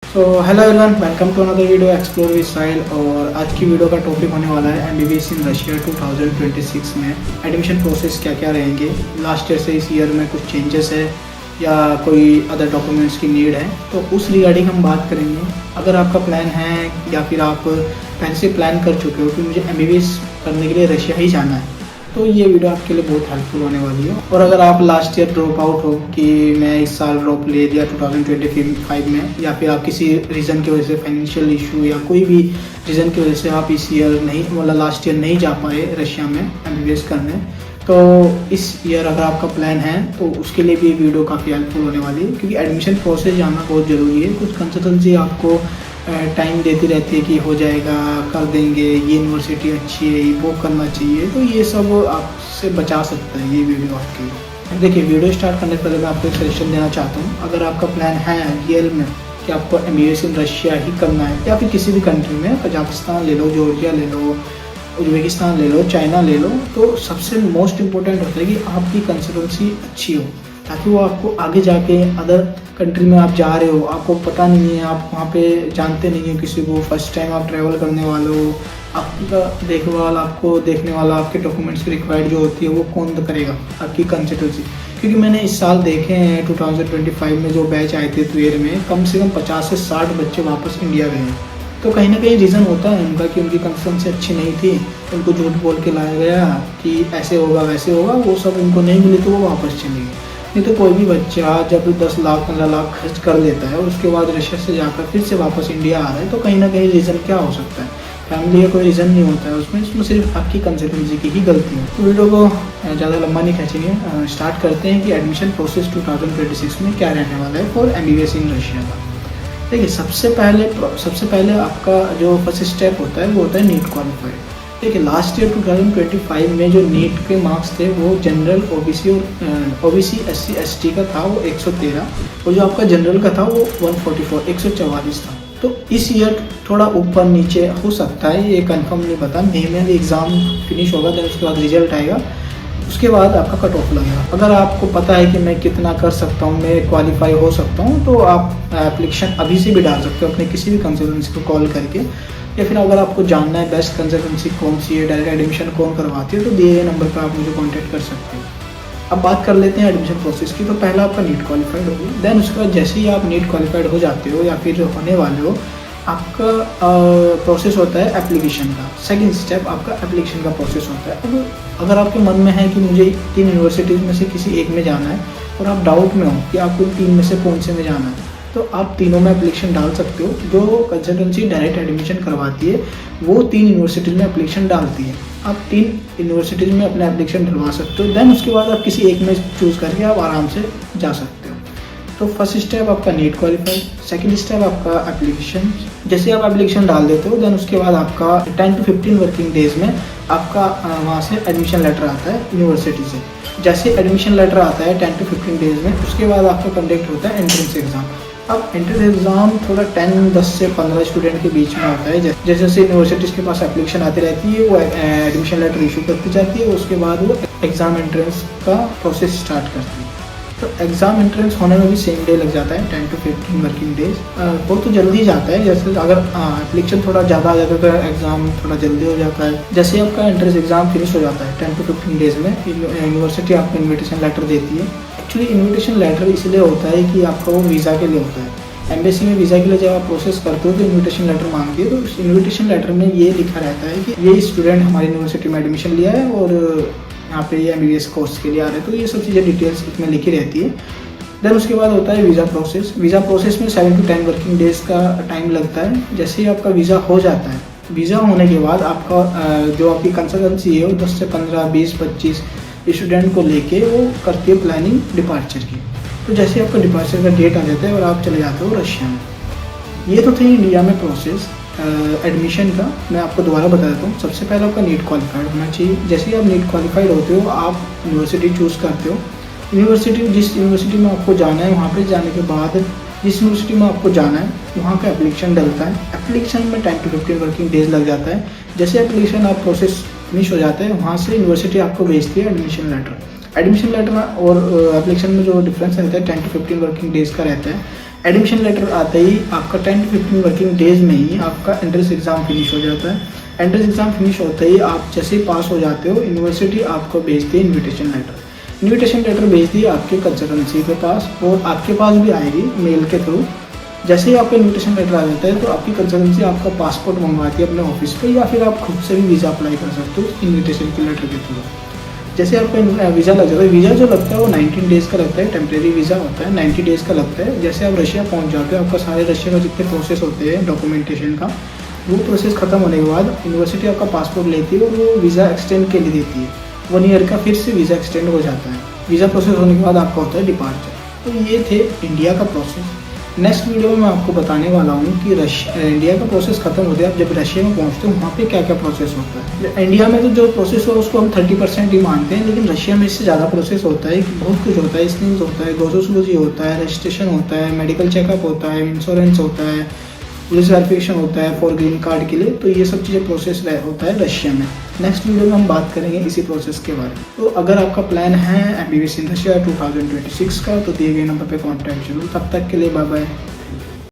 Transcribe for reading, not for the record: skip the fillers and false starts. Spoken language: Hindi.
So hello everyone, welcome to another video explore with Sahil. और आज की वीडियो का टॉपिक होने वाला है एमबीबीएस इन रशिया 2026 में एडमिशन प्रोसेस क्या क्या रहेंगे। लास्ट ईयर से इस ईयर में कुछ चेंजेस है या कोई अदर डॉक्यूमेंट्स की नीड है, तो उस रिगार्डिंग हम बात करेंगे। अगर आपका प्लान है या फिर आप पहले से प्लान कर चुके हो कि मुझे एमबीबीएस करने के लिए रशिया ही जाना है, तो ये वीडियो आपके लिए बहुत हेल्पफुल होने वाली है। और अगर आप लास्ट ईयर ड्रॉप आउट हो कि मैं इस साल ड्रॉप ले लिया 2025 में, या फिर आप किसी रीज़न की वजह से फाइनेंशियल इशू या कोई भी रीज़न की वजह से आप इस ईयर नहीं मतलब लास्ट ईयर नहीं जा पाए रशिया में एमबीबीएस करने, तो इस ईयर अगर आपका प्लान है तो उसके लिए भी वीडियो काफ़ी हेल्पफुल होने वाली है। क्योंकि एडमिशन प्रोसेस जानना बहुत ज़रूरी है। कुछ कंसल्टेंसी आपको टाइम देती रहती है कि हो जाएगा, कर देंगे, ये यूनिवर्सिटी अच्छी है, वो करना चाहिए, तो ये सब आपसे बचा सकता है ये वीडियो आपके लिए। देखिए, वीडियो स्टार्ट करने से पहले मैं आपको एक सजेशन देना चाहता हूँ। अगर आपका प्लान है रियल में कि आपको एमबीबीएस इन रशिया ही करना है या फिर किसी भी कंट्री में, कजाकिस्तान ले लो, जॉर्जिया ले लो, उज्बेकिस्तान ले लो, चाइना ले लो, तो सबसे मोस्ट इम्पोर्टेंट होता है कि आपकी कंसल्टेंसी अच्छी हो, ताकि वो आपको आगे जाके अदर कंट्री में आप जा रहे हो, आपको पता नहीं है, आप वहाँ पे जानते नहीं हो किसी को, फर्स्ट टाइम आप ट्रैवल करने वाले हो, आपका देखभाल, आपको देखने वाला, आपके डॉक्यूमेंट्स की रिक्वायर्ड जो होती है वो कौन करेगा? आपकी कंसल्टेंसी। क्योंकि मैंने इस साल देखे हैं 2025 में जो बैच आए थे ट्वेल्थ में, कम से कम 50 से 60 बच्चे वापस इंडिया गए हैं। तो कहीं ना कहीं रीज़न होता है उनका कि उनकी कंसल्टेंसी अच्छी नहीं थी, उनको झूठ बोल के लाया गया कि ऐसे होगा वैसे होगा, वो सब उनको नहीं मिली तो वो वापस चले गए। नहीं तो कोई भी बच्चा जब 10 लाख 15 लाख खर्च कर लेता है और उसके बाद रशिया से जाकर फिर से वापस इंडिया आ रहा है, तो कहीं ना कहीं रीज़न क्या हो सकता है? फैमिली का कोई रीज़न नहीं होता है उसमें सिर्फ आपकी कंसल्टेंसी की ही गलती है। तो वीडियो को ज़्यादा लंबा नहीं खींचेंगे, स्टार्ट करते हैं कि एडमिशन प्रोसेस 2026 में क्या रहने वाला है फॉर एमबीबीएस इन रशिया का। देखिए, सबसे पहले आपका जो फर्स्ट स्टेप होता है वो होता है नीट क्वालिफाइड। देखिए, लास्ट ईयर 2025 में जो नीट के मार्क्स थे वो जनरल, ओबीसी और ओबीसी SC ST का था वो 113, और जो आपका जनरल का था वो 144 था। तो इस ईयर थोड़ा ऊपर नीचे हो सकता है, ये कंफर्म नहीं पता। मई में एग्ज़ाम फिनिश होगा, देन उसके बाद रिजल्ट आएगा, उसके बाद आपका कट ऑफ लगेगा। अगर आपको पता है कि मैं कितना कर सकता हूँ, मैं क्वालिफाई हो सकता हूँ, तो आप एप्लीकेशन अभी से भी डाल सकते हो अपने किसी भी कंसल्टेंसी को कॉल करके। या फिर अगर आपको जानना है बेस्ट कंसल्टेंसी कौन सी है, डायरेक्ट एडमिशन कौन करवाती है, तो दिए गए नंबर पर आप मुझे कॉन्टैक्ट कर सकते हो। अब बात कर लेते हैं एडमिशन प्रोसेस की। तो पहला आपका नीट क्वालिफाइड होगी, देन उसके बाद जैसे ही आप नीट क्वालिफाइड हो जाते हो या फिर होने वाले हो, आपका प्रोसेस होता है एप्लीकेशन का। सेकंड स्टेप आपका एप्लीकेशन का प्रोसेस होता है। अब अगर आपके मन में है कि मुझे 3 यूनिवर्सिटीज़ में से किसी एक में जाना है और आप डाउट में हो कि आपको इन 3 में से कौन से में जाना है, तो आप तीनों में एप्लीकेशन डाल सकते हो। जो कंसल्टेंसी डायरेक्ट एडमिशन करवाती है वो 3 यूनिवर्सिटीज़ में एप्लीकेशन डालती है। आप 3 यूनिवर्सिटीज़ में अपना एप्लीकेशन डलवा सकते हो, देन उसके बाद आप किसी एक में चूज़ करके आप आराम से जा सकते हो। तो फर्स्ट स्टेप आपका नीट क्वालिफाइड, सेकंड स्टेप आपका एप्लीकेशन। जैसे आप एप्लीकेशन डाल देते हो, देन उसके बाद आपका 10 to 15 वर्किंग डेज में आपका वहाँ से एडमिशन लेटर आता है यूनिवर्सिटी से। जैसे एडमिशन लेटर आता है 10 to 15 डेज में, उसके बाद आपका कंडक्ट होता है एंट्रेंस एग्ज़ाम। अब एंट्रेंस एग्ज़ाम थोड़ा 10 से 15 स्टूडेंट के बीच में होता है। जैसे जैसे यूनिवर्सिटीज़ के पास एप्लीकेशन आती रहती है, वो एडमिशन लेटर इशू करती जाती है, उसके बाद वो एग्ज़ाम एंट्रेंस का प्रोसेस स्टार्ट करती है। तो एग्ज़ाम एंट्रेंस होने में भी सेम डे लग जाता है, 10 to 15 वर्किंग डेज। वो तो जल्दी जाता है, जैसे अगर एप्लीकेशन थोड़ा ज़्यादा आ जाता है तो एग्ज़ाम थोड़ा जल्दी हो जाता है। जैसे आपका एंट्रेंस एग्ज़ाम फिनिश हो जाता है 10 to 15 डेज में, यूनिवर्सिटी आपको इन्विटेशन लेटर देती है। एक्चुअली इन्विटेशन लेटर इसलिए होता है कि आपका वो वीज़ा के लिए होता है। एम्बेसी में वीज़ा के लिए जब आप प्रोसेस करते हो तो इन्विटेशन लेटर मांगती है। तो उस इन्विटेशन लेटर में ये लिखा रहता है कि ये स्टूडेंट हमारी यूनिवर्सिटी में एडमिशन लिया है और यहाँ पे ये एमबीबीएस कोर्स के लिए आ रहे हैं, तो ये सब चीज़ें डिटेल्स इसमें लिखी रहती है। देन उसके बाद होता है वीज़ा प्रोसेस। वीज़ा प्रोसेस में 7 to 10 वर्किंग डेज़ का टाइम लगता है। जैसे ही आपका वीज़ा हो जाता है, वीज़ा होने के बाद आपका जो आपकी कंसल्टेंसी है वो 10 से 15, 20, 25 स्टूडेंट को लेके वो करती है प्लानिंग डिपार्चर की। तो जैसे आपका डिपार्चर का डेट आ जाता है और आप चले जाते हो रशिया में। ये तो थी इंडिया में प्रोसेस एडमिशन का। मैं आपको दोबारा बता देता हूँ। सबसे पहले आपका नीट क्वालिफाइड होना चाहिए। जैसे ही आप नीट क्वालिफाइड होते हो, आप यूनिवर्सिटी चूज़ करते हो। जिस यूनिवर्सिटी में आपको जाना है, वहाँ पे जाने के बाद जिस यूनिवर्सिटी में आपको जाना है वहाँ का एप्लीकेशन डलता है। एप्लीकेशन में 10 to 15 वर्किंग डेज लग जाता है। जैसे एप्लीकेशन आप प्रोसेस फिनिश हो जाता है, वहाँ से यूनिवर्सिटी आपको भेजती है एडमिशन लेटर। एडमिशन लेटर और एप्लीकेशन में जो डिफरेंस रहता है 10 to 15 वर्किंग डेज़ का रहता है। एडमिशन लेटर आते ही आपका 10 to 15 वर्किंग डेज में ही आपका एंट्रेंस एग्ज़ाम फिनिश हो जाता है। एंट्रेंस एग्ज़ाम फिनिश होते ही आप जैसे ही पास हो जाते हो, यूनिवर्सिटी आपको भेजती है इन्विटेशन लेटर। इन्विटेशन लेटर भेजती है आपके कंसल्टेंसी के पास और आपके पास भी आएगी मेल के थ्रू। जैसे ही आपका इन्विटेशन लेटर आ जाता है तो आपकी कंसल्टेंसी आपका पासपोर्ट मंगवाती है अपने ऑफिस पे, या फिर आप खुद से भी वीज़ा अप्लाई कर सकते हो इन्विटेशन के लेटर के थ्रू। जैसे आपका वीज़ा लग जाता है, वीज़ा जो लगता है वो 19 डेज़ का लगता है, टेम्प्रेरी वीज़ा होता है, 90 डेज़ का लगता है। जैसे आप रशिया पहुंच जाते हो, आपका सारे रशिया का जितने प्रोसेस होते हैं डॉक्यूमेंटेशन का, वो प्रोसेस खत्म होने के बाद यूनिवर्सिटी आपका पासपोर्ट लेती है और वो वीज़ा एक्सटेंड के लिए देती है। 1 ईयर का फिर से वीज़ा एक्सटेंड हो जाता है। वीज़ा प्रोसेस होने के बाद आपका होता है डिपार्चर। तो ये थे इंडिया का प्रोसेस। नेक्स्ट वीडियो में मैं आपको बताने वाला हूँ कि इंडिया का प्रोसेस खत्म होता है, आप जब रशिया में पहुँचते हो वहाँ पे क्या क्या प्रोसेस होता है। इंडिया में तो जो प्रोसेस हो उसको हम 30% ही मानते हैं, लेकिन रशिया में इससे ज़्यादा प्रोसेस होता है। बहुत कुछ होता है, स्किन्स होता है, गोसोसोलॉजी होता है, रजिस्ट्रेशन होता है, मेडिकल चेकअप होता है, इंश्योरेंस होता है, पुलिस वेरिफिकेशन होता है फॉर ग्रीन कार्ड के लिए। तो ये सब चीज़ें प्रोसेस होता है रशिया में। नेक्स्ट वीडियो में हम बात करेंगे इसी प्रोसेस के बारे में। तो अगर आपका प्लान है MBBS इन रशिया 2026 का, तो दिए गए नंबर पे कांटेक्ट जरूर। तब तक के लिए बाय बाय।